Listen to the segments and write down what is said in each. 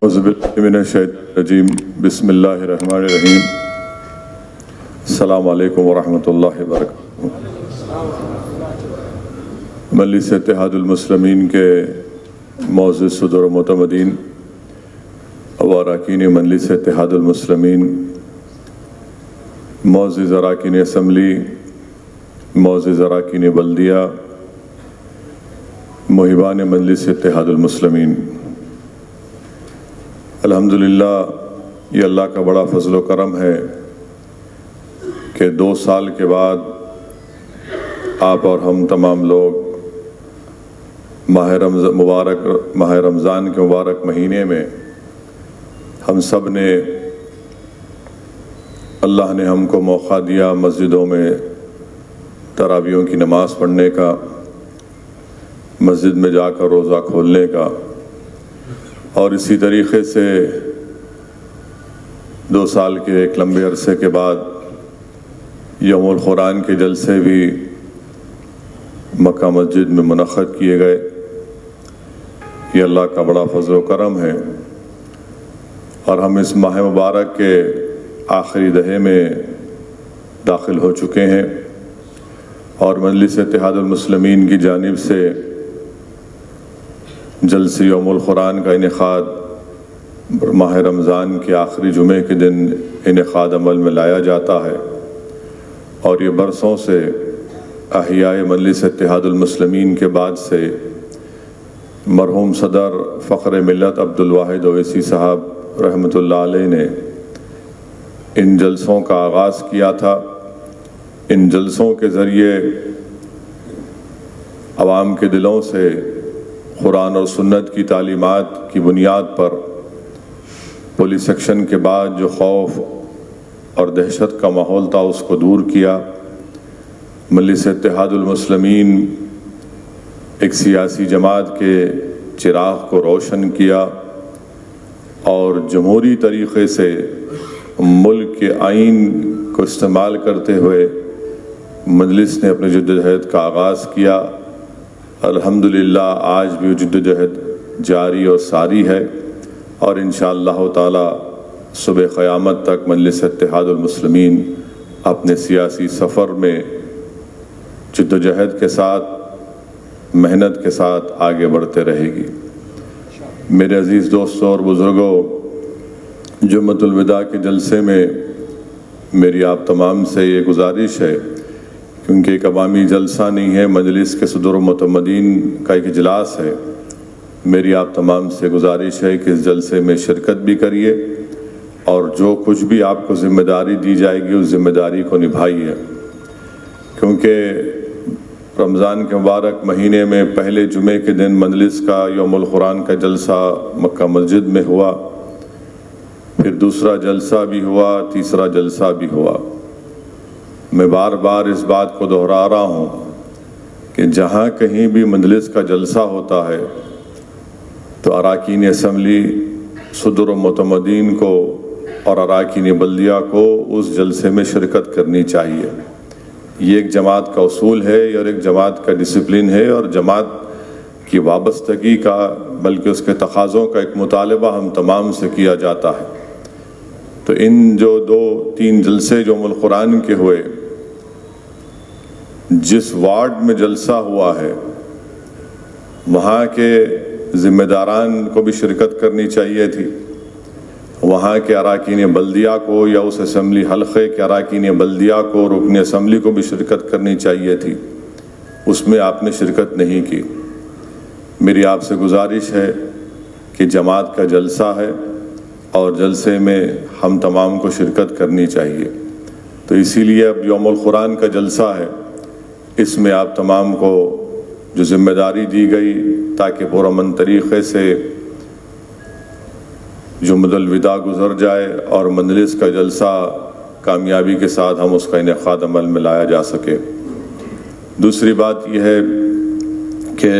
اعوذ باللہ من الشیطان الرجیم بسم اللہ الرحمن الرحیم السلام علیکم ورحمۃ اللہ وبرکاتہ۔ مجلس اتحاد المسلمین کے معزز صدر و معتمدین و اراکین مجلس اتحاد المسلمین، معزز اراکین اسمبلی، معزز اراکین بلدیہ، محبان مجلس اتحاد المسلمین، الحمدللہ یہ اللہ کا بڑا فضل و کرم ہے کہ 2 سال کے بعد آپ اور ہم تمام لوگ ماہ رمضان کے مبارک مہینے میں ہم سب نے، اللہ نے ہم کو موقع دیا مسجدوں میں تراویحوں کی نماز پڑھنے کا، مسجد میں جا کر روزہ کھولنے کا، اور اسی طریقے سے 2 سال کے ایک لمبے عرصے کے بعد یوم القرآن کے جلسے بھی مکہ مسجد میں منعقد کیے گئے۔ یہ اللہ کا بڑا فضل و کرم ہے، اور ہم اس ماہ مبارک کے آخری دہے میں داخل ہو چکے ہیں، اور مجلس اتحاد المسلمین کی جانب سے جلسے یوم القرآن کا انعقاد ماہ رمضان کے آخری جمعے کے دن انعقاد عمل میں لایا جاتا ہے، اور یہ برسوں سے احیاء مجلس اتحاد المسلمین کے بعد سے مرحوم صدر فخر ملت عبدالواحد اویسی صاحب رحمۃ اللہ علیہ نے ان جلسوں کا آغاز کیا تھا۔ ان جلسوں کے ذریعے عوام کے دلوں سے قرآن اور سنت کی تعلیمات کی بنیاد پر پولیس ایکشن کے بعد جو خوف اور دہشت کا ماحول تھا اس کو دور کیا۔ مجلس اتحاد المسلمین ایک سیاسی جماعت کے چراغ کو روشن کیا، اور جمہوری طریقے سے ملک کے آئین کو استعمال کرتے ہوئے مجلس نے اپنے جدوجہد کا آغاز کیا۔ الحمدللہ آج بھی وہ جدوجہد جاری اور ساری ہے، اور انشاءاللہ تعالی صبح قیامت تک مجلس اتحاد المسلمین اپنے سیاسی سفر میں جدوجہد کے ساتھ، محنت کے ساتھ آگے بڑھتے رہے گی۔ میرے عزیز دوستوں اور بزرگوں، جمعۃ الوداع کے جلسے میں میری آپ تمام سے یہ گزارش ہے، کیونکہ ایک عوامی جلسہ نہیں ہے، مجلس کے صدر و معتمدین کا ایک اجلاس ہے، میری آپ تمام سے گزارش ہے کہ اس جلسے میں شرکت بھی کریے، اور جو کچھ بھی آپ کو ذمہ داری دی جائے گی اس ذمہ داری کو نبھائیے، کیونکہ رمضان کے مبارک مہینے میں پہلے جمعے کے دن مجلس کا یوم القرآن کا جلسہ مکہ مسجد میں ہوا، پھر دوسرا جلسہ بھی ہوا، تیسرا جلسہ بھی ہوا۔ میں بار بار اس بات کو دہرا رہا ہوں کہ جہاں کہیں بھی مجلس کا جلسہ ہوتا ہے تو اراکین اسمبلی، صدر و معتمدین کو اور اراکین بلدیہ کو اس جلسے میں شرکت کرنی چاہیے۔ یہ ایک جماعت کا اصول ہے، اور ایک جماعت کا ڈسپلن ہے، اور جماعت کی وابستگی کا بلکہ اس کے تقاضوں کا ایک مطالبہ ہم تمام سے کیا جاتا ہے۔ تو ان جو 2-3 جلسے جو القرآن کے ہوئے، جس وارڈ میں جلسہ ہوا ہے وہاں کے ذمہ داران کو بھی شرکت کرنی چاہیے تھی، وہاں کے اراکین بلدیہ کو یا اس اسمبلی حلقے کے اراکین بلدیہ کو، رکن اسمبلی کو بھی شرکت کرنی چاہیے تھی، اس میں آپ نے شرکت نہیں کی۔ میری آپ سے گزارش ہے کہ جماعت کا جلسہ ہے، اور جلسے میں ہم تمام کو شرکت کرنی چاہیے۔ تو اسی لیے اب یوم القرآن کا جلسہ ہے، اس میں آپ تمام کو جو ذمہ داری دی گئی تاکہ پرامن طریقے سے جمعۃ الوداع گزر جائے اور مجلس کا جلسہ کامیابی کے ساتھ ہم اس کا انعقاد عمل میں لایا جا سکے۔ دوسری بات یہ ہے کہ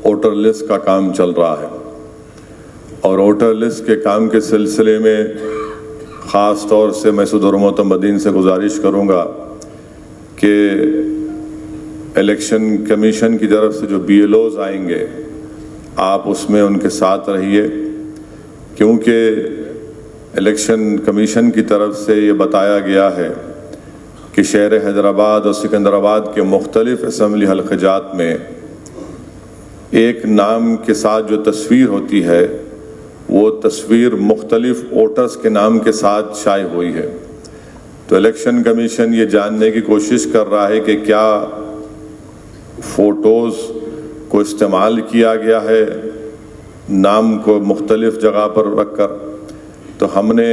ووٹر لسٹ کا کام چل رہا ہے، اور ووٹر لسٹ کے کام کے سلسلے میں خاص طور سے میں صدر و معتمدین سے گزارش کروں گا کہ الیکشن کمیشن کی طرف سے جو BLOs آئیں گے، آپ اس میں ان کے ساتھ رہیے، کیونکہ الیکشن کمیشن کی طرف سے یہ بتایا گیا ہے کہ شہر حیدرآباد اور سکندرآباد کے مختلف اسمبلی حلقہ جات میں ایک نام کے ساتھ جو تصویر ہوتی ہے وہ تصویر مختلف ووٹرز کے نام کے ساتھ شائع ہوئی ہے. تو الیکشن کمیشن یہ جاننے کی کوشش کر رہا ہے کہ کیا فوٹوز کو استعمال کیا گیا ہے نام کو مختلف جگہ پر رکھ کر. تو ہم نے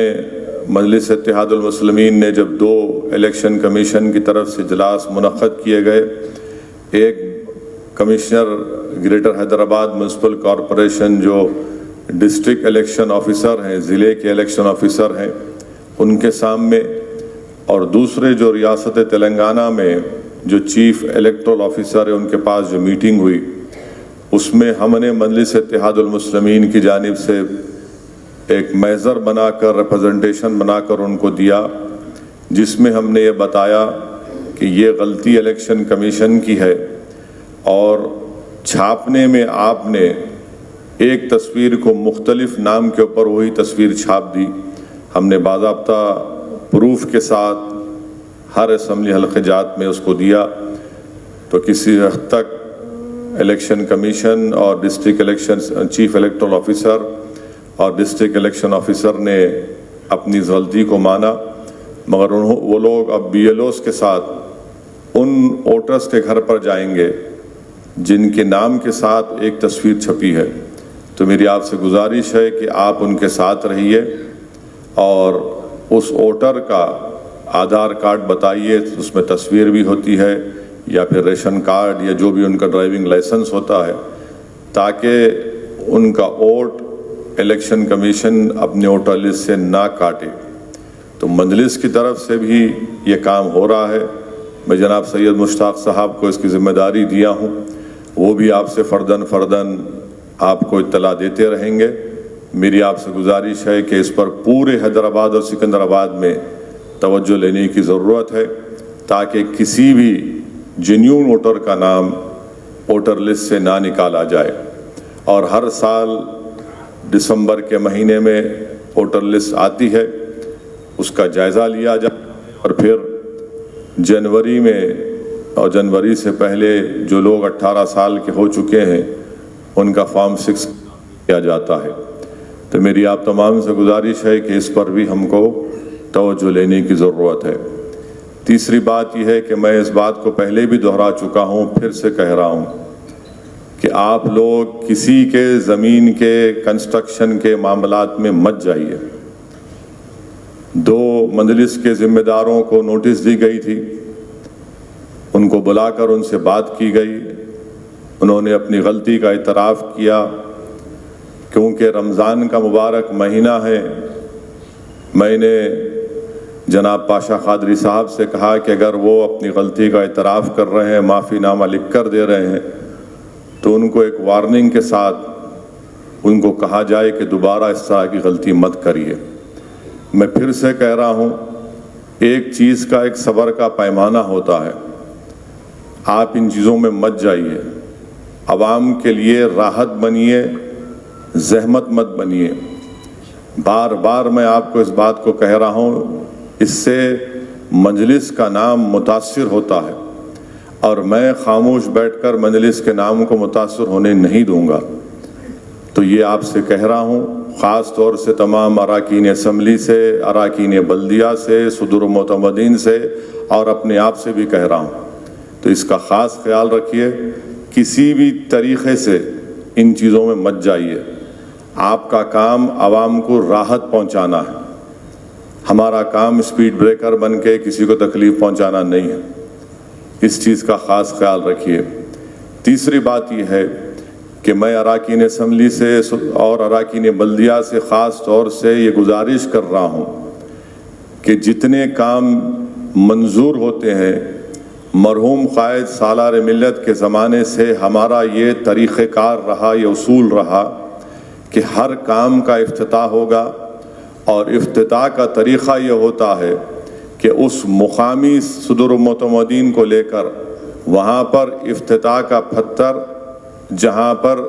مجلس اتحاد المسلمین نے جب 2 الیکشن کمیشن کی طرف سے اجلاس منعقد کیے گئے، ایک commissioner greater Hyderabad municipal corporation جو ڈسٹرکٹ الیکشن آفیسر ہیں، ضلع کے الیکشن آفیسر ہیں، ان کے سامنے، اور دوسرے جو ریاست تلنگانہ میں جو چیف الیکٹرل آفیسر ہے ان کے پاس جو میٹنگ ہوئی، اس میں ہم نے مجلس اتحاد المسلمین کی جانب سے ایک محضر بنا کر ریپرزنٹیشن بنا کر ان کو دیا، جس میں ہم نے یہ بتایا کہ یہ غلطی الیکشن کمیشن کی ہے اور چھاپنے میں آپ نے ایک تصویر کو مختلف نام کے اوپر وہی تصویر چھاپ دی. ہم نے باضابطہ پروف کے ساتھ ہر اسمبلی حلقہ جات میں اس کو دیا. تو کسی حد تک الیکشن کمیشن اور district election chief electoral officer اور ڈسٹرکٹ الیکشن آفیسر نے اپنی غلطی کو مانا، مگر وہ لوگ اب BLOs کے ساتھ ان ووٹرز کے گھر پر جائیں گے جن کے نام کے ساتھ ایک تصویر چھپی ہے. تو میری آپ سے گزارش ہے کہ آپ ان کے ساتھ رہیے اور اس ووٹر کا آدھار کارڈ بتائیے، اس میں تصویر بھی ہوتی ہے یا پھر ریشن کارڈ یا جو بھی ان کا ڈرائیونگ لائسنس ہوتا ہے، تاکہ ان کا ووٹ الیکشن کمیشن اپنے ووٹر لسٹ سے نہ کاٹے. تو مجلس کی طرف سے بھی یہ کام ہو رہا ہے. میں جناب سید مشتاق صاحب کو اس کی ذمہ داری دیا ہوں، وہ بھی آپ سے فرداً آپ کو اطلاع دیتے رہیں گے. میری آپ سے گزارش ہے کہ اس پر پورے حیدرآباد اور سکندرآباد میں توجہ لینے کی ضرورت ہے، تاکہ کسی بھی جینیون ووٹر کا نام ووٹر لسٹ سے نہ نکالا جائے. اور ہر سال دسمبر کے مہینے میں ووٹر لسٹ آتی ہے، اس کا جائزہ لیا جائے اور پھر جنوری میں اور جنوری سے پہلے جو لوگ 18 سال کے ہو چکے ہیں ان کا فارم 6 کیا جاتا ہے. تو میری آپ تمام سے گزارش ہے کہ اس پر بھی ہم کو توجہ لینے کی ضرورت ہے. تیسری بات یہ ہے کہ میں اس بات کو پہلے بھی دہرا چکا ہوں، پھر سے کہہ رہا ہوں کہ آپ لوگ کسی کے زمین کے کنسٹرکشن کے معاملات میں مت جائیے. 2 مجلس کے ذمہ داروں کو نوٹس دی گئی تھی، ان کو بلا کر ان سے بات کی گئی، انہوں نے اپنی غلطی کا اعتراف کیا. کیونکہ رمضان کا مبارک مہینہ ہے، میں نے جناب پاشا قادری صاحب سے کہا کہ اگر وہ اپنی غلطی کا اعتراف کر رہے ہیں، معافی نامہ لکھ کر دے رہے ہیں، تو ان کو ایک وارننگ کے ساتھ ان کو کہا جائے کہ دوبارہ اس طرح کی غلطی مت کریے. میں پھر سے کہہ رہا ہوں، ایک چیز کا ایک صبر کا پیمانہ ہوتا ہے. آپ ان چیزوں میں مت جائیے، عوام کے لیے راحت بنیے، زحمت مت بنیے. بار بار میں آپ کو اس بات کو کہہ رہا ہوں، اس سے مجلس کا نام متاثر ہوتا ہے اور میں خاموش بیٹھ کر مجلس کے نام کو متاثر ہونے نہیں دوں گا. تو یہ آپ سے کہہ رہا ہوں، خاص طور سے تمام اراکین اسمبلی سے، اراکین بلدیہ سے، صدور معتمدین سے اور اپنے آپ سے بھی کہہ رہا ہوں. تو اس کا خاص خیال رکھیے، کسی بھی طریقے سے ان چیزوں میں مت جائیے. آپ کا کام عوام کو راحت پہنچانا ہے، ہمارا کام اسپیڈ بریکر بن کے کسی کو تکلیف پہنچانا نہیں ہے. اس چیز کا خاص خیال رکھیے. تیسری بات یہ ہے کہ میں اراکین اسمبلی سے اور اراکین بلدیہ سے خاص طور سے یہ گزارش کر رہا ہوں کہ جتنے کام منظور ہوتے ہیں، مرحوم قائد سالار ملت کے زمانے سے ہمارا یہ طریقہ کار رہا، یہ اصول رہا کہ ہر کام کا افتتاح ہوگا، اور افتتاح کا طریقہ یہ ہوتا ہے کہ اس مقامی صدور معتمدین کو لے کر وہاں پر افتتاح کا پتھر جہاں پر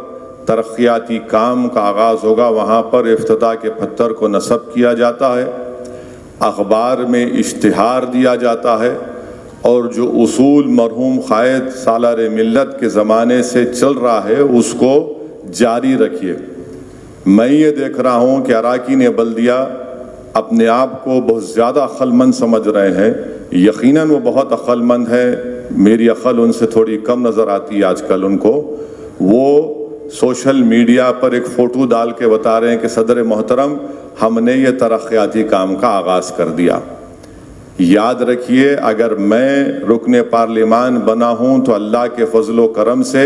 ترقیاتی کام کا آغاز ہوگا وہاں پر افتتاح کے پتھر کو نصب کیا جاتا ہے، اخبار میں اشتہار دیا جاتا ہے، اور جو اصول مرحوم قائد سالار ملت کے زمانے سے چل رہا ہے اس کو جاری رکھیے۔ میں یہ دیکھ رہا ہوں کہ اراکین بلدیہ اپنے آپ کو بہت زیادہ عقل مند سمجھ رہے ہیں، یقیناً وہ بہت عقل مند ہے، میری عقل ان سے تھوڑی کم نظر آتی ہے آج کل ان کو۔ وہ سوشل میڈیا پر ایک فوٹو ڈال کے بتا رہے ہیں کہ صدر محترم ہم نے یہ ترقیاتی کام کا آغاز کر دیا۔ یاد رکھیے، اگر میں رکن پارلیمان بنا ہوں تو اللہ کے فضل و کرم سے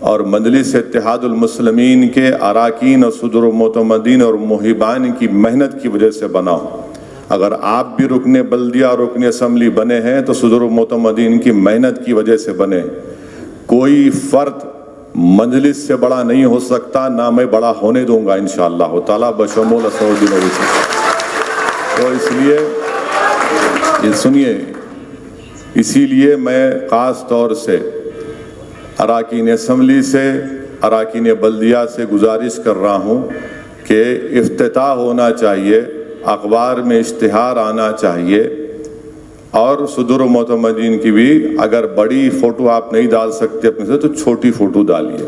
اور مجلس اتحاد المسلمین کے اراکین اور صدر معتمدین اور محبان کی محنت کی وجہ سے بنا ہوں۔ اگر آپ بھی رکن بلدیہ اور رکن اسمبلی بنے ہیں تو صدر معتمدین کی محنت کی وجہ سے بنے۔ کوئی فرد مجلس سے بڑا نہیں ہو سکتا، نہ میں بڑا ہونے دوں گا انشاءاللہ تعالیٰ بشمول اسدالدین اویسی۔ تو اس لیے یہ سنیے، اسی لیے میں خاص طور سے اراکین اسمبلی سے، اراکین بلدیہ سے گزارش کر رہا ہوں کہ افتتاح ہونا چاہیے، اخبار میں اشتہار آنا چاہیے، اور صدر و معتمدین کی بھی اگر بڑی فوٹو آپ نہیں ڈال سکتے اپنے سے تو چھوٹی فوٹو ڈالیے،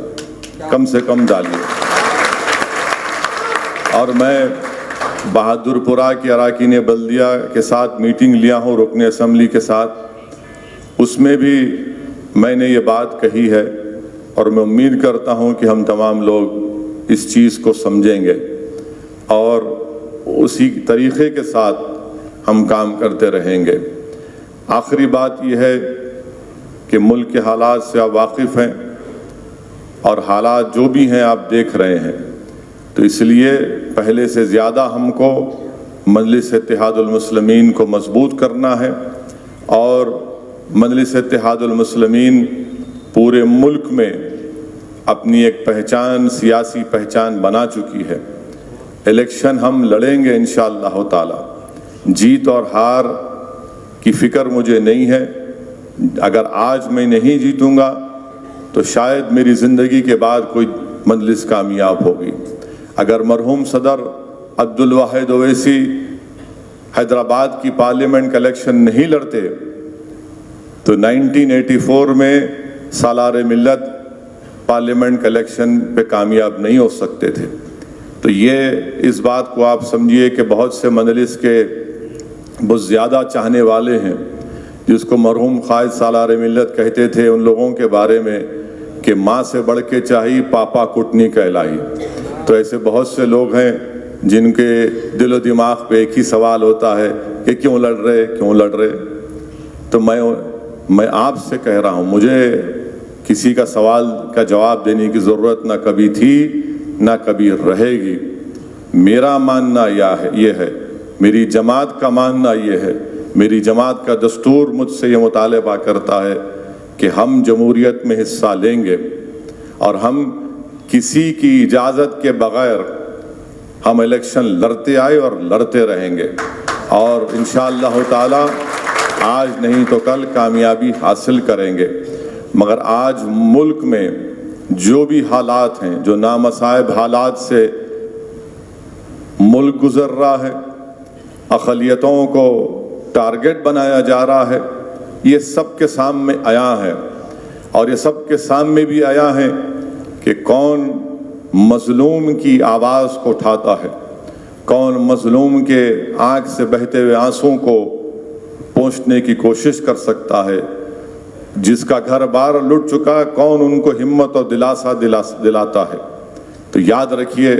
کم سے کم ڈالیے۔ اور میں بہادر پورہ کی اراکین بلدیہ کے ساتھ میٹنگ لیا ہوں رکن اسمبلی کے ساتھ، اس میں بھی میں نے یہ بات کہی ہے، اور میں امید کرتا ہوں کہ ہم تمام لوگ اس چیز کو سمجھیں گے اور اسی طریقے کے ساتھ ہم کام کرتے رہیں گے۔ آخری بات یہ ہے کہ ملک کے حالات سے آپ واقف ہیں، اور حالات جو بھی ہیں آپ دیکھ رہے ہیں، تو اس لیے پہلے سے زیادہ ہم کو مجلس اتحاد المسلمین کو مضبوط کرنا ہے، اور مجلس اتحاد المسلمین پورے ملک میں اپنی ایک پہچان، سیاسی پہچان بنا چکی ہے۔ الیکشن ہم لڑیں گے انشاءاللہ تعالی، جیت اور ہار کی فکر مجھے نہیں ہے۔ اگر آج میں نہیں جیتوں گا تو شاید میری زندگی کے بعد کوئی مجلس کامیاب ہوگی۔ اگر مرحوم صدر عبدالواحد اویسی حیدرآباد کی پارلیمنٹ کا الیکشن نہیں لڑتے تو 1984 میں سالار ملت پارلیمنٹ کا الیکشن پہ کامیاب نہیں ہو سکتے تھے۔ تو یہ اس بات کو آپ سمجھیے کہ بہت سے مجلس کے بہت زیادہ چاہنے والے ہیں، جس کو مرحوم قائد سالار ملت کہتے تھے ان لوگوں کے بارے میں کہ ماں سے بڑھ کے چاہی پاپا کٹنی کہلائی۔ تو ایسے بہت سے لوگ ہیں جن کے دل و دماغ پہ ایک ہی سوال ہوتا ہے کہ کیوں لڑ رہے۔ تو میں آپ سے کہہ رہا ہوں، مجھے کسی کا سوال کا جواب دینے کی ضرورت نہ کبھی تھی نہ کبھی رہے گی۔ میرا ماننا یہ ہے، میری جماعت کا ماننا یہ ہے، میری جماعت کا دستور مجھ سے یہ مطالبہ کرتا ہے کہ ہم جمہوریت میں حصہ لیں گے، اور ہم کسی کی اجازت کے بغیر ہم الیکشن لڑتے آئے اور لڑتے رہیں گے، اور انشاءاللہ تعالی آج نہیں تو کل کامیابی حاصل کریں گے۔ مگر آج ملک میں جو بھی حالات ہیں، جو نامصائب حالات سے ملک گزر رہا ہے، اقلیتوں کو ٹارگٹ بنایا جا رہا ہے، یہ سب کے سامنے آیا ہے، اور یہ سب کے سامنے بھی آیا ہے کہ کون مظلوم کی آواز کو اٹھاتا ہے، کون مظلوم کے آنکھ سے بہتے ہوئے آنسوں کو پہنچنے کی کوشش کر سکتا ہے، جس کا گھر بار لٹ چکا کون ان کو ہمت اور دلاسا دلاتا ہے۔ تو یاد رکھیے،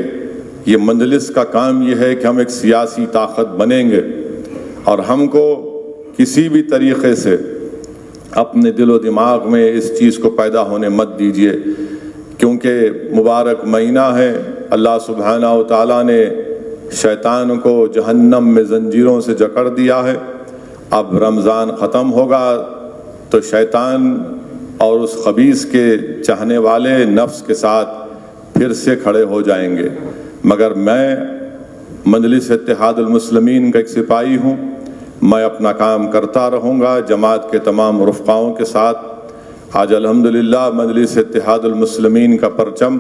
یہ مجلس کا کام یہ ہے کہ ہم ایک سیاسی طاقت بنیں گے، اور ہم کو کسی بھی طریقے سے اپنے دل و دماغ میں اس چیز کو پیدا ہونے مت دیجیے، کیونکہ مبارک مہینہ ہے، اللہ سبحانہ و تعالیٰ نے شیطان کو جہنم میں زنجیروں سے جکڑ دیا ہے۔ اب رمضان ختم ہوگا تو شیطان اور اس خبیث کے چاہنے والے نفس کے ساتھ پھر سے کھڑے ہو جائیں گے، مگر میں مجلس اتحاد المسلمین کا ایک سپاہی ہوں، میں اپنا کام کرتا رہوں گا جماعت کے تمام رفقاؤں کے ساتھ۔ آج الحمدللہ مجلس اتحاد المسلمین کا پرچم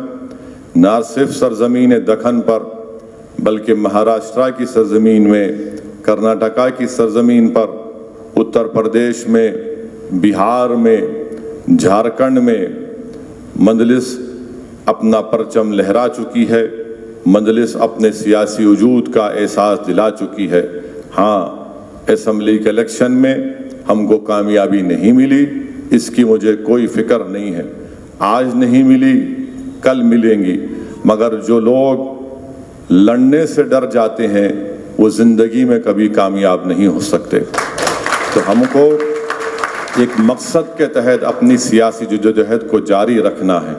نہ صرف سرزمین دکن پر بلکہ مہاراشٹرا کی سرزمین میں، کرناٹکا کی سرزمین پر، اتر پردیش میں، بہار میں، جھارکھنڈ میں مجلس اپنا پرچم لہرا چکی ہے، مجلس اپنے سیاسی وجود کا احساس دلا چکی ہے۔ ہاں، اسمبلی کے الیکشن میں ہم کو کامیابی نہیں ملی، اس کی مجھے کوئی فکر نہیں ہے، آج نہیں ملی کل ملیں گی، مگر جو لوگ لڑنے سے ڈر جاتے ہیں وہ زندگی میں کبھی کامیاب نہیں ہو سکتے۔ تو ہم کو ایک مقصد کے تحت اپنی سیاسی جدوجہد کو جاری رکھنا ہے۔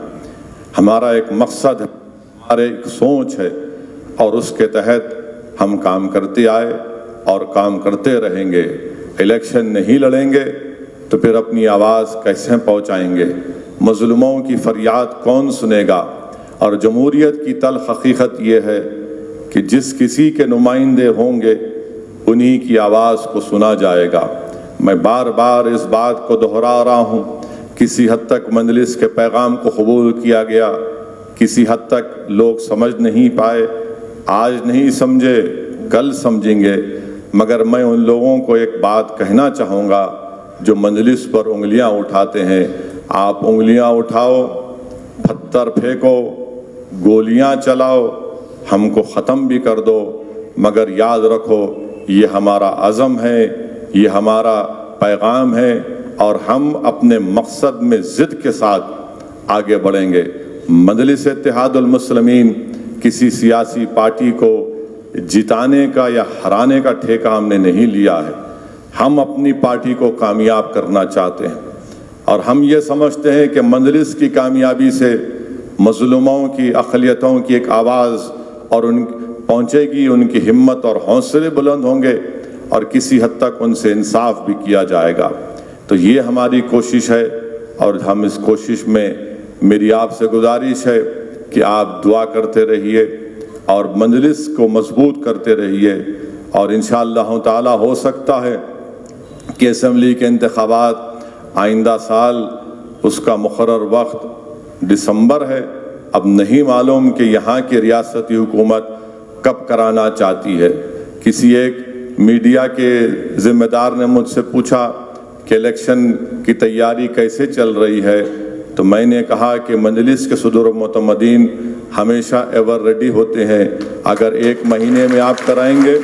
ہمارا ایک مقصد ہے، ہمارا ایک سوچ ہے، اور اس کے تحت ہم کام کرتے آئے اور کام کرتے رہیں گے۔ الیکشن نہیں لڑیں گے تو پھر اپنی آواز کیسے پہنچائیں گے؟ مظلوموں کی فریاد کون سنے گا؟ اور جمہوریت کی تلخ حقیقت یہ ہے کہ جس کسی کے نمائندے ہوں گے انہی کی آواز کو سنا جائے گا۔ میں بار بار اس بات کو دہرا رہا ہوں، کسی حد تک مجلس کے پیغام کو قبول کیا گیا، کسی حد تک لوگ سمجھ نہیں پائے، آج نہیں سمجھے کل سمجھیں گے، مگر میں ان لوگوں کو ایک بات کہنا چاہوں گا جو مجلس پر انگلیاں اٹھاتے ہیں، آپ انگلیاں اٹھاؤ، پتھر پھینکو، گولیاں چلاؤ، ہم کو ختم بھی کر دو، مگر یاد رکھو یہ ہمارا عزم ہے، یہ ہمارا پیغام ہے، اور ہم اپنے مقصد میں ضد کے ساتھ آگے بڑھیں گے۔ مجلس اتحاد المسلمین کسی سیاسی پارٹی کو جتانے کا یا ہرانے کا ٹھیکہ ہم نے نہیں لیا ہے، ہم اپنی پارٹی کو کامیاب کرنا چاہتے ہیں، اور ہم یہ سمجھتے ہیں کہ مجلس کی کامیابی سے مظلوموں کی اقلیتوں کی ایک آواز اور ان پہنچے گی، ان کی ہمت اور حوصلے بلند ہوں گے، اور کسی حد تک ان سے انصاف بھی کیا جائے گا۔ تو یہ ہماری کوشش ہے، اور ہم اس کوشش میں میری آپ سے گزارش ہے کہ آپ دعا کرتے رہیے اور مجلس کو مضبوط کرتے رہیے، اور انشاءاللہ تعالی ہو سکتا ہے کہ اسمبلی کے انتخابات آئندہ سال اس کا مقرر وقت دسمبر ہے، اب نہیں معلوم کہ یہاں کی ریاستی حکومت کب کرانا چاہتی ہے۔ کسی ایک میڈیا کے ذمہ دار نے مجھ سے پوچھا کہ الیکشن کی تیاری کیسے چل رہی ہے، تو میں نے کہا کہ مجلس کے صدور و معتمدین ہمیشہ ایور ریڈی ہوتے ہیں، اگر 1 مہینے میں آپ کرائیں گے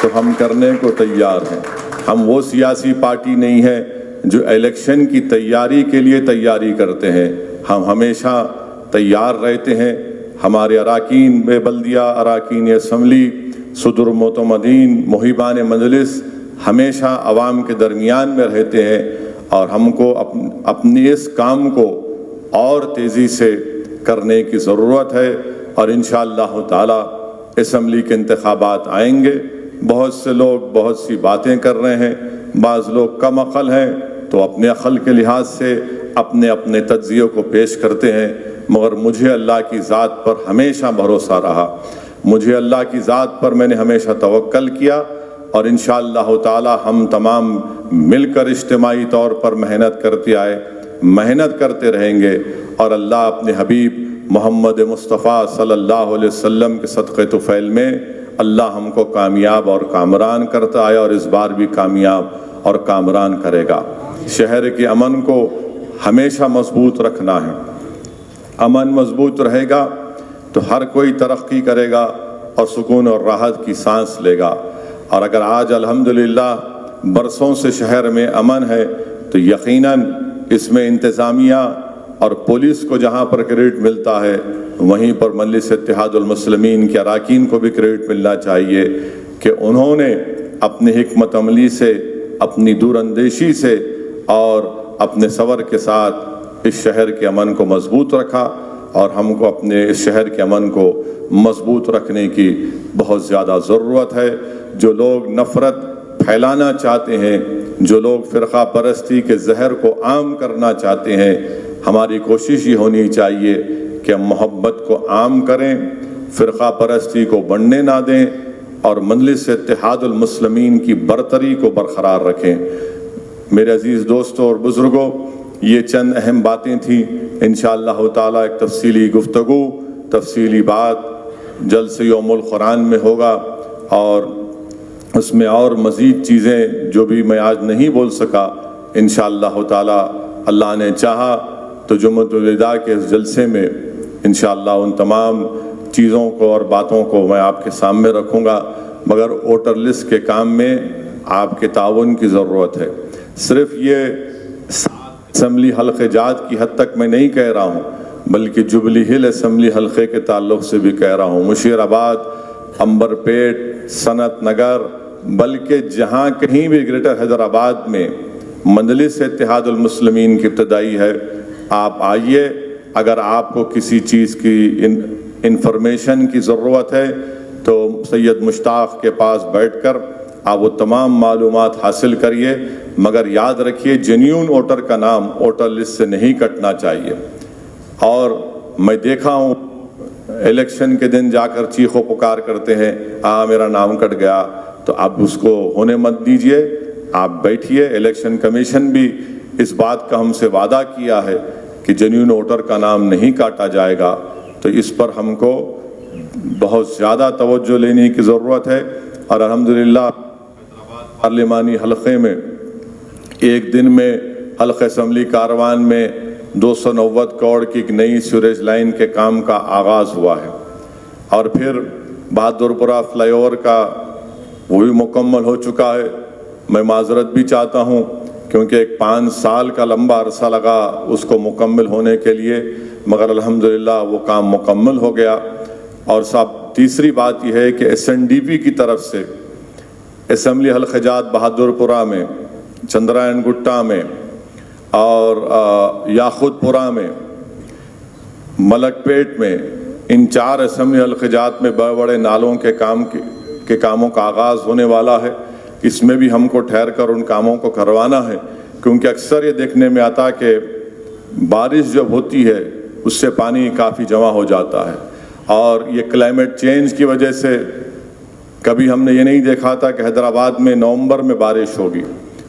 تو ہم کرنے کو تیار ہیں۔ ہم وہ سیاسی پارٹی نہیں ہے جو الیکشن کی تیاری کے لیے تیاری کرتے ہیں، ہم ہمیشہ تیار رہتے ہیں۔ ہمارے اراکین بلدیہ، اراکین اسمبلی، صدور معتمدین، محبان مجلس ہمیشہ عوام کے درمیان میں رہتے ہیں، اور ہم کو اپنی اس کام کو اور تیزی سے کرنے کی ضرورت ہے، اور انشاءاللہ تعالی اسمبلی کے انتخابات آئیں گے۔ بہت سے لوگ بہت سی باتیں کر رہے ہیں، بعض لوگ کم عقل ہیں تو اپنے عقل کے لحاظ سے اپنے تجزیوں کو پیش کرتے ہیں، مگر مجھے اللہ کی ذات پر ہمیشہ بھروسہ رہا، مجھے اللہ کی ذات پر میں نے ہمیشہ توکل کیا، اور انشاءاللہ تعالی ہم تمام مل کر اجتماعی طور پر محنت کرتے آئے، محنت کرتے رہیں گے، اور اللہ اپنے حبیب محمد مصطفیٰ صلی اللہ علیہ وسلم کے صدقے طفیل میں اللہ ہم کو کامیاب اور کامران کرتا آیا، اور اس بار بھی کامیاب اور کامران کرے گا۔ شہر کے امن کو ہمیشہ مضبوط رکھنا ہے، امن مضبوط رہے گا تو ہر کوئی ترقی کرے گا اور سکون اور راحت کی سانس لے گا۔ اور اگر آج الحمدللہ برسوں سے شہر میں امن ہے تو یقیناً اس میں انتظامیہ اور پولیس کو جہاں پر کریڈٹ ملتا ہے وہیں پر مجلس اتحاد المسلمین کے اراکین کو بھی کریڈٹ ملنا چاہیے کہ انہوں نے اپنی حکمت عملی سے، اپنی دور اندیشی سے اور اپنے صبر کے ساتھ اس شہر کے امن کو مضبوط رکھا، اور ہم کو اپنے اس شہر کے امن کو مضبوط رکھنے کی بہت زیادہ ضرورت ہے۔ جو لوگ نفرت پھیلانا چاہتے ہیں، جو لوگ فرقہ پرستی کے زہر کو عام کرنا چاہتے ہیں، ہماری کوشش یہ ہونی چاہیے کہ ہم محبت کو عام کریں، فرقہ پرستی کو بڑھنے نہ دیں، اور مجلس اتحاد المسلمین کی برتری کو برقرار رکھیں۔ میرے عزیز دوستوں اور بزرگوں، یہ چند اہم باتیں تھیں، انشاءاللہ تعالی ایک تفصیلی گفتگو تفصیلی بات جلد سے یوم القرآن میں ہوگا، اور اس میں اور مزید چیزیں جو بھی میں آج نہیں بول سکا انشاءاللہ تعالی اللہ نے چاہا تو جمعۃ الوداع کے اس جلسے میں انشاءاللہ ان تمام چیزوں کو اور باتوں کو میں آپ کے سامنے رکھوں گا، مگر ووٹر لسٹ کے کام میں آپ کے تعاون کی ضرورت ہے۔ صرف یہ اسمبلی حلقہ جات کی حد تک میں نہیں کہہ رہا ہوں، بلکہ جبلی ہل اسمبلی حلقے کے تعلق سے بھی کہہ رہا ہوں، مشیر آباد، عنبر پیٹ، صنعت نگر، بلکہ جہاں کہیں بھی گریٹر حیدرآباد میں مجلس اتحاد المسلمین کی ابتدائی ہے، آپ آئیے۔ اگر آپ کو کسی چیز کی انفارمیشن کی ضرورت ہے تو سید مشتاق کے پاس بیٹھ کر آپ وہ تمام معلومات حاصل کریے، مگر یاد رکھیے جینیون ووٹر کا نام ووٹر لسٹ سے نہیں کٹنا چاہیے۔ اور میں دیکھا ہوں الیکشن کے دن جا کر چیخ و پکار کرتے ہیں میرا نام کٹ گیا، تو آپ اس کو ہونے مت دیجئے، آپ بیٹھیے۔ الیکشن کمیشن بھی اس بات کا ہم سے وعدہ کیا ہے کہ جینیون ووٹر کا نام نہیں کاٹا جائے گا، تو اس پر ہم کو بہت زیادہ توجہ لینے کی ضرورت ہے۔ اور الحمدللہ پارلیمانی حلقے میں ایک دن میں حلقہ اسمبلی کاروان میں 290 کروڑ کی ایک نئی سیوریج لائن کے کام کا آغاز ہوا ہے، اور پھر بہادر پورہ فلائی اوور کا وہ بھی مکمل ہو چکا ہے۔ میں معذرت بھی چاہتا ہوں کیونکہ ایک 5 سال کا لمبا عرصہ لگا اس کو مکمل ہونے کے لیے، مگر الحمدللہ وہ کام مکمل ہو گیا۔ اور تیسری بات یہ ہے کہ SNDP کی طرف سے اسمبلی حلقہ جات بہادر پورہ میں، چندرائن گٹا میں اور یاخود پورہ میں، ملک پیٹ میں، ان 4 اسمبلی حلقہ جات میں بڑے بڑے نالوں کے کاموں کا آغاز ہونے والا ہے۔ اس میں بھی ہم کو ٹھہر کر ان کاموں کو کروانا ہے، کیونکہ اکثر یہ دیکھنے میں آتا کہ بارش جب ہوتی ہے اس سے پانی کافی جمع ہو جاتا ہے، اور یہ کلائمیٹ چینج کی وجہ سے کبھی ہم نے یہ نہیں دیکھا تھا کہ حیدرآباد میں نومبر میں بارش ہوگی،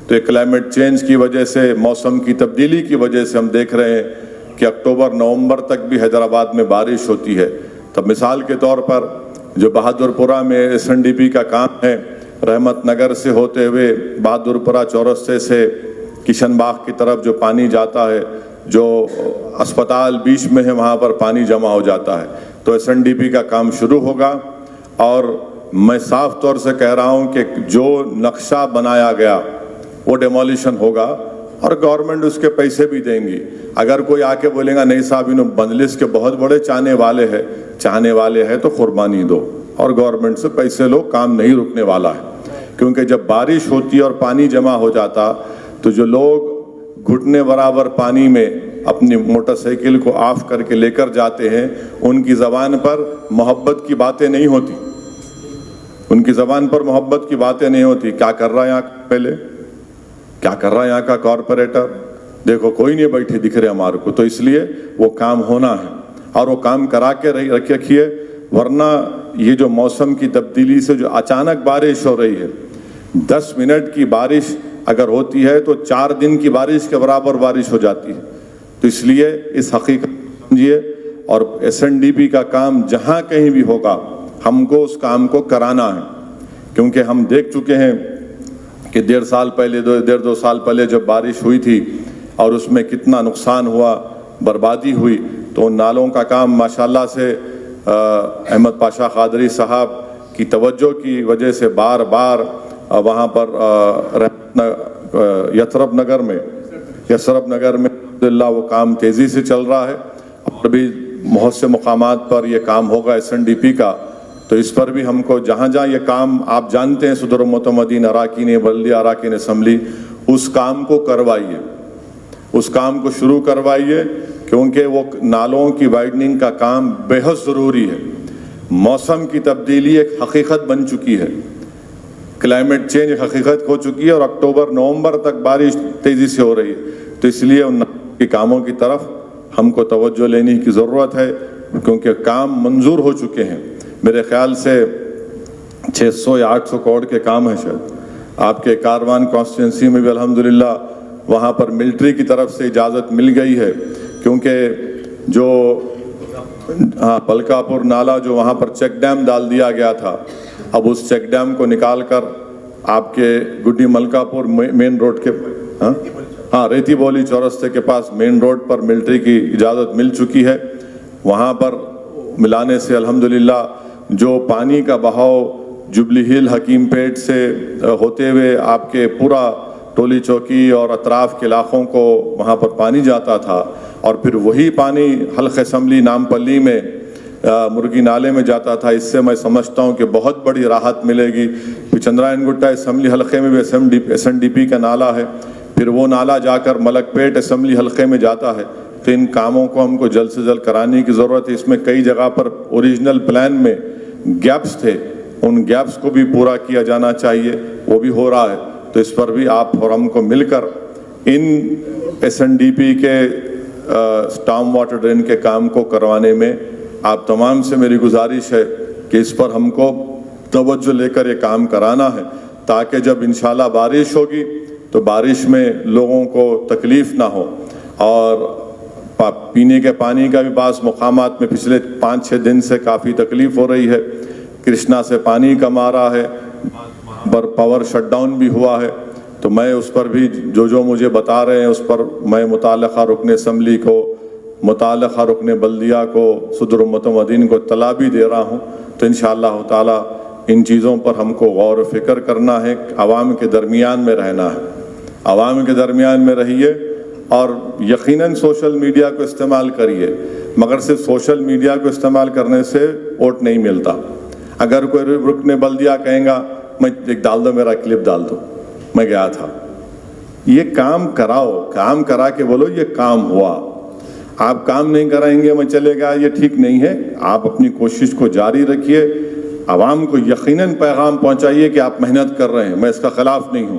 تو یہ کلائمیٹ چینج کی وجہ سے، موسم کی تبدیلی کی وجہ سے ہم دیکھ رہے ہیں کہ اکتوبر نومبر تک بھی حیدرآباد میں بارش ہوتی ہے۔ تب مثال کے طور پر جو بہادر پورہ میں SNDP کا کام ہے، رحمت نگر سے ہوتے ہوئے بہادر پورہ چورستے سے کشن باغ کی طرف جو پانی جاتا ہے، جو اسپتال بیچ میں ہے وہاں پر پانی جمع ہو جاتا ہے، تو SNDP کا کام شروع ہوگا۔ اور میں صاف طور سے کہہ رہا ہوں کہ جو نقشہ بنایا گیا وہ ڈیمولیشن ہوگا، اور گورنمنٹ اس کے پیسے بھی دیں گی۔ اگر کوئی آ کے بولے گا نہیں صاحب انہوں مجلس کے بہت بڑے چاہنے والے ہیں تو قربانی دو اور گورنمنٹ سے پیسے لو، کام نہیں رکنے والا ہے۔ کیونکہ جب بارش ہوتی اور پانی جمع ہو جاتا تو جو لوگ گھٹنے برابر پانی میں اپنی موٹر سائیکل کو آف کر کے لے کر جاتے ہیں، ان کی زبان پر محبت کی باتیں نہیں ہوتی، ان کی زبان پر محبت کی باتیں نہیں ہوتی۔ کیا کر رہا ہے یہاں پہلے، کیا کر رہا ہے یہاں کا کارپوریٹر، دیکھو کوئی نہیں بیٹھے دکھ رہے ہمارے کو، تو اس لیے وہ کام ہونا ہے اور وہ کام کرا کے رکھیے، ورنہ یہ جو موسم کی تبدیلی سے جو اچانک بارش ہو رہی ہے، 10 منٹ کی بارش اگر ہوتی ہے تو 4 دن کی بارش کے برابر بارش ہو جاتی ہے۔ تو اس لیے اس حقیقت سمجھیے، اور SNDP کا کام جہاں کہیں بھی ہوگا ہم کو اس کام کو کرانا ہے، کیونکہ ہم دیکھ چکے ہیں کہ 1.5 سال پہلے 2 سال پہلے جب بارش ہوئی تھی اور اس میں کتنا نقصان ہوا، بربادی ہوئی، تو ان نالوں کا کام ماشاءاللہ سے احمد پاشا قادری صاحب کی توجہ کی وجہ سے بار بار وہاں پر یثرب نگر میں الحمدللہ وہ کام تیزی سے چل رہا ہے، اور بھی بہت سے مقامات پر یہ کام ہوگا SNDP کا۔ تو اس پر بھی ہم کو جہاں جہاں یہ کام آپ جانتے ہیں صدر معتمدین اراکین بلدیہ اراکین اسمبلی، اس کام کو کروائیے، اس کام کو شروع کروائیے، کیونکہ وہ نالوں کی وائڈننگ کا کام بے حد ضروری ہے۔ موسم کی تبدیلی ایک حقیقت بن چکی ہے، کلائمیٹ چینج ایک حقیقت ہو چکی ہے، اور اکتوبر نومبر تک بارش تیزی سے ہو رہی ہے، تو اس لیے ان کاموں کی طرف ہم کو توجہ لینے کی ضرورت ہے، کیونکہ کام منظور ہو چکے ہیں۔ میرے خیال سے 600 یا 800 کروڑ کے کام ہیں شاید۔ آپ کے کاروان کانسٹیٹوئنسی میں بھی الحمدللہ وہاں پر ملٹری کی طرف سے اجازت مل گئی ہے، کیونکہ جو ہاں پلکاپور نالا جو وہاں پر چیک ڈیم ڈال دیا گیا تھا، اب اس چیک ڈیم کو نکال کر آپ کے گڈی ملکاپور مین روڈ کے ہاں ریتی بولی چورستے کے پاس مین روڈ پر ملٹری کی اجازت مل چکی ہے، وہاں پر ملانے سے الحمدللہ جو پانی کا بہاؤ جبلی ہل حکیم پیٹ سے ہوتے ہوئے آپ کے پورا ٹولی چوکی اور اطراف کے علاقوں کو وہاں پر پانی جاتا تھا، اور پھر وہی پانی حلقہ اسمبلی نامپلی میں مرگی نالے میں جاتا تھا، اس سے میں سمجھتا ہوں کہ بہت بڑی راحت ملے گی۔ پھر چندرائن گٹا اسمبلی حلقے میں بھی ایس این ڈی پی کا نالا ہے، پھر وہ نالا جا کر ملک پیٹ اسمبلی حلقے میں جاتا ہے، تو ان کاموں کو ہم کو جلد سے جلد کرانے کی ضرورت ہے۔ اس میں کئی جگہ پر اوریجنل پلان میں گیپس تھے، ان گیپس کو بھی پورا کیا جانا چاہیے، وہ بھی ہو رہا ہے، تو اس پر بھی آپ اور ہم کو مل کر ان ایس این ڈی پی کے اسٹارم واٹر ڈرین کے کام کو کروانے میں آپ تمام سے میری گزارش ہے کہ اس پر ہم کو توجہ لے کر یہ کام کرانا ہے، تاکہ جب انشاءاللہ بارش ہوگی تو بارش میں لوگوں کو تکلیف نہ ہو۔ اور پینے کے پانی کا بھی بعض مقامات میں پچھلے 5-6 دن سے کافی تکلیف ہو رہی ہے، کرشنا سے پانی کم آ رہا ہے، پاور شٹ ڈاؤن بھی ہوا ہے، تو میں اس پر بھی جو مجھے بتا رہے ہیں اس پر میں متعلقہ رکن اسمبلی کو، متعلقہ رکن بلدیہ کو، صدر متمدین کو اطلاع بھی دے رہا ہوں، تو انشاءاللہ تعالی ان چیزوں پر ہم کو غور و فکر کرنا ہے، عوام کے درمیان میں رہنا ہے، عوام کے درمیان میں رہیے، اور یقیناً سوشل میڈیا کو استعمال کریے، مگر صرف سوشل میڈیا کو استعمال کرنے سے ووٹ نہیں ملتا۔ اگر کوئی رکن بلدیہ کہیں گا میں ایک ڈال دو، میرا کلپ ڈال دو، میں گیا تھا، یہ کام کراؤ، کام کرا کے بولو یہ کام ہوا۔ آپ کام نہیں کرائیں گے میں چلے گا، یہ ٹھیک نہیں ہے۔ آپ اپنی کوشش کو جاری رکھیے، عوام کو یقیناً پیغام پہنچائیے کہ آپ محنت کر رہے ہیں، میں اس کا خلاف نہیں ہوں،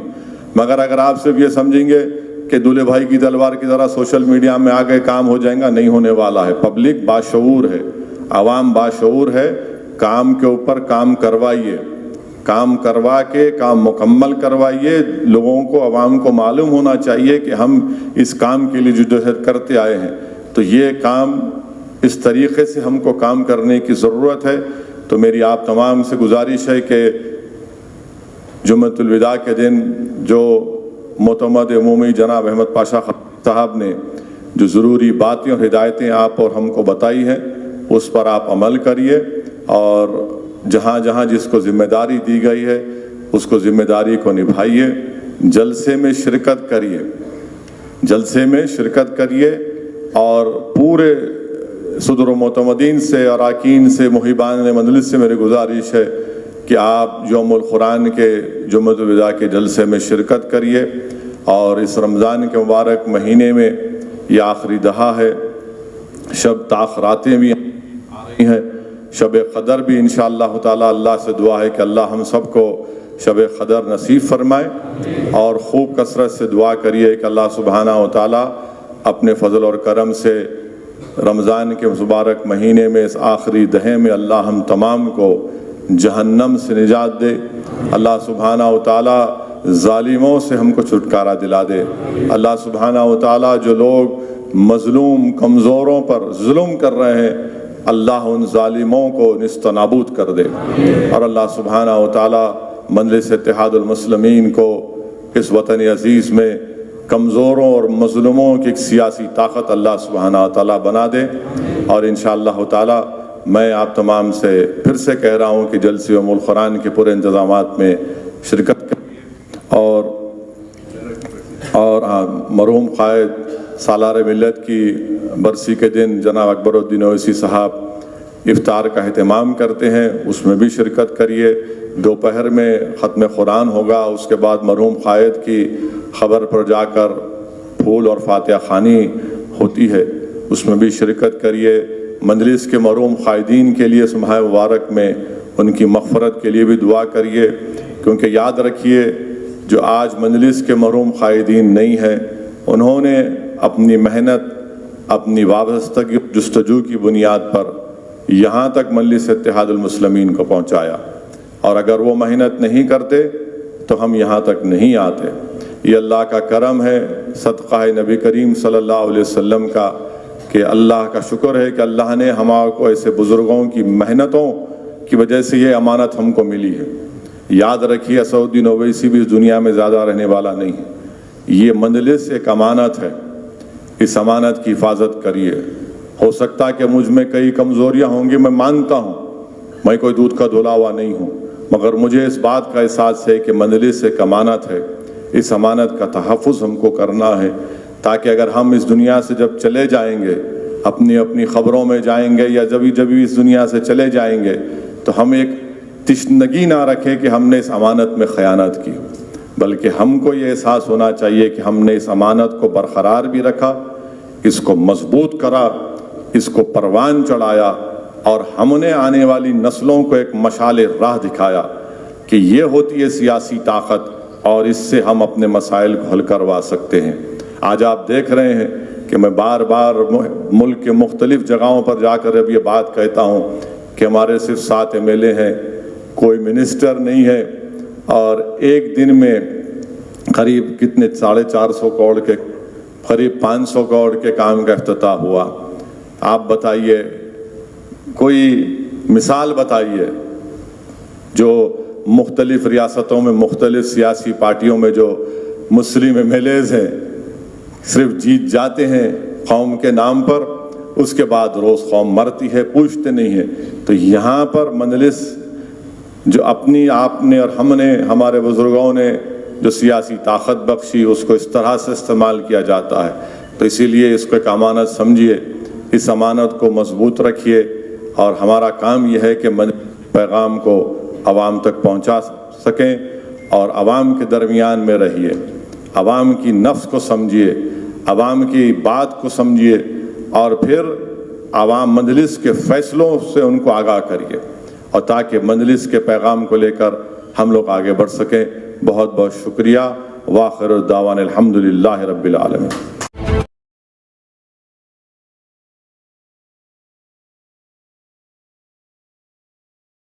مگر اگر آپ صرف یہ سمجھیں گے کہ دولہے بھائی کی تلوار کی طرح سوشل میڈیا میں آگے کام ہو جائیں گا، نہیں ہونے والا ہے۔ پبلک باشعور ہے، عوام باشعور ہے، کام کے اوپر کام کروائیے، کام کروا کے کام مکمل کروائیے۔ لوگوں کو، عوام کو معلوم ہونا چاہیے کہ ہم اس کام کے لیے جدوجہد کرتے آئے ہیں، تو یہ کام اس طریقے سے ہم کو کام کرنے کی ضرورت ہے۔ تو میری آپ تمام سے گزارش ہے کہ جمعۃ الوداع کے دن جو معتمد عمومی جناب احمد پاشا صاحب نے جو ضروری باتیں اور ہدایتیں آپ اور ہم کو بتائی ہیں، اس پر آپ عمل کریے، اور جہاں جہاں جس کو ذمہ داری دی گئی ہے اس کو ذمہ داری کو نبھائیے۔ جلسے میں شرکت کریے، جلسے میں شرکت کریے، اور پورے صدر و معتمدین سے، اراکین سے، محبان مجلس سے میری گزارش ہے کہ آپ یوم القرآن کے جمعۃ الوداع کے جلسے میں شرکت کریے، اور اس رمضان کے مبارک مہینے میں یہ آخری دہا ہے، شب تاخراتیں بھی آ رہی ہیں، شب قدر بھی انشاءاللہ تعالی اللہ سے دعا ہے کہ اللہ ہم سب کو شب قدر نصیب فرمائے، اور خوب کثرت سے دعا کریے کہ اللہ سبحانہ و تعالی اپنے فضل اور کرم سے رمضان کے مبارک مہینے میں اس آخری دہے میں اللہ ہم تمام کو جہنم سے نجات دے، اللہ سبحانہ و تعالی ظالموں سے ہم کو چھٹکارا دلا دے، اللہ سبحانہ و تعالی جو لوگ مظلوم کمزوروں پر ظلم کر رہے ہیں اللہ ان ظالموں کو نیست و نابود کر دے، اور اللہ سبحانہ و تعالی مجلس اتحاد المسلمین کو اس وطن عزیز میں کمزوروں اور مظلوموں کی ایک سیاسی طاقت اللہ سبحانہ و تعالی بنا دے۔ اور انشاءاللہ تعالی میں آپ تمام سے پھر سے کہہ رہا ہوں کہ جلسے یوم القرآن کے پورے انتظامات میں شرکت کریں، اور مرحوم قائد سالار ملت کی برسی کے دن جناب اکبر الدین اویسی صاحب افطار کا اہتمام کرتے ہیں، اس میں بھی شرکت کریے۔ دوپہر میں ختم قرآن ہوگا، اس کے بعد مرحوم قائد کی خبر پر جا کر پھول اور فاتحہ خوانی ہوتی ہے، اس میں بھی شرکت کریے۔ مجلس کے مرحوم قائدین کے لیے ماہ مبارک میں ان کی مغفرت کے لیے بھی دعا کریے، کیونکہ یاد رکھیے جو آج مجلس کے مرحوم قائدین نہیں ہیں، انہوں نے اپنی محنت، اپنی وابستگی جستجو کی بنیاد پر یہاں تک مجلس اتحاد المسلمین کو پہنچایا، اور اگر وہ محنت نہیں کرتے تو ہم یہاں تک نہیں آتے۔ یہ اللہ کا کرم ہے، صدقہ نبی کریم صلی اللہ علیہ وسلم کا، کہ اللہ کا شکر ہے کہ اللہ نے ہمارے کو ایسے بزرگوں کی محنتوں کی وجہ سے یہ امانت ہم کو ملی ہے۔ یاد رکھیے اسد الدین اویسی بھی اس دنیا میں زیادہ رہنے والا نہیں ہے۔ یہ مجلس ایک امانت ہے، اس امانت کی حفاظت کریے۔ ہو سکتا ہے کہ مجھ میں کئی کمزوریاں ہوں گی، میں مانتا ہوں، میں کوئی دودھ کا دھلا ہوا نہیں ہوں، مگر مجھے اس بات کا احساس ہے کہ مجلس ایک امانت ہے۔ اس امانت کا تحفظ ہم کو کرنا ہے، تاکہ اگر ہم اس دنیا سے جب چلے جائیں گے، اپنی خبروں میں جائیں گے یا جب اس دنیا سے چلے جائیں گے، تو ہم ایک تشنگی نہ رکھیں کہ ہم نے اس امانت میں خیانت کی، بلکہ ہم کو یہ احساس ہونا چاہیے کہ ہم نے اس امانت کو برقرار بھی رکھا، اس کو مضبوط کرا، اس کو پروان چڑھایا، اور ہم نے آنے والی نسلوں کو ایک مشعل راہ دکھایا کہ یہ ہوتی ہے سیاسی طاقت، اور اس سے ہم اپنے مسائل کو حل کروا سکتے ہیں۔ آج آپ دیکھ رہے ہیں کہ میں بار بار ملک کے مختلف جگہوں پر جا کر اب یہ بات کہتا ہوں کہ ہمارے صرف 7 MLA ہیں، کوئی منسٹر نہیں ہے، اور ایک دن میں قریب کتنے 450 کروڑ کے قریب 500 کروڑ کے کام کا افتتاح ہوا۔ آپ بتائیے، کوئی مثال بتائیے جو مختلف ریاستوں میں مختلف سیاسی پارٹیوں میں جو مسلم MLAs ہیں صرف جیت جاتے ہیں قوم کے نام پر، اس کے بعد روز قوم مرتی ہے، پوچھتے نہیں ہیں۔ تو یہاں پر مجلس جو اپنی آپ نے اور ہم نے، ہمارے بزرگوں نے جو سیاسی طاقت بخشی، اس کو اس طرح سے استعمال کیا جاتا ہے۔ تو اسی لیے اس کو ایک امانت سمجھیے، اس امانت کو مضبوط رکھیے، اور ہمارا کام یہ ہے کہ پیغام کو عوام تک پہنچا سکیں، اور عوام کے درمیان میں رہیے، عوام کی نفس کو سمجھیے، عوام کی بات کو سمجھیے، اور پھر عوام مجلس کے فیصلوں سے ان کو آگاہ کریے، اور تاکہ مجلس کے پیغام کو لے کر ہم لوگ آگے بڑھ سکیں۔ بہت بہت شکریہ۔ وآخر دعوانا الحمدللہ رب العالمین۔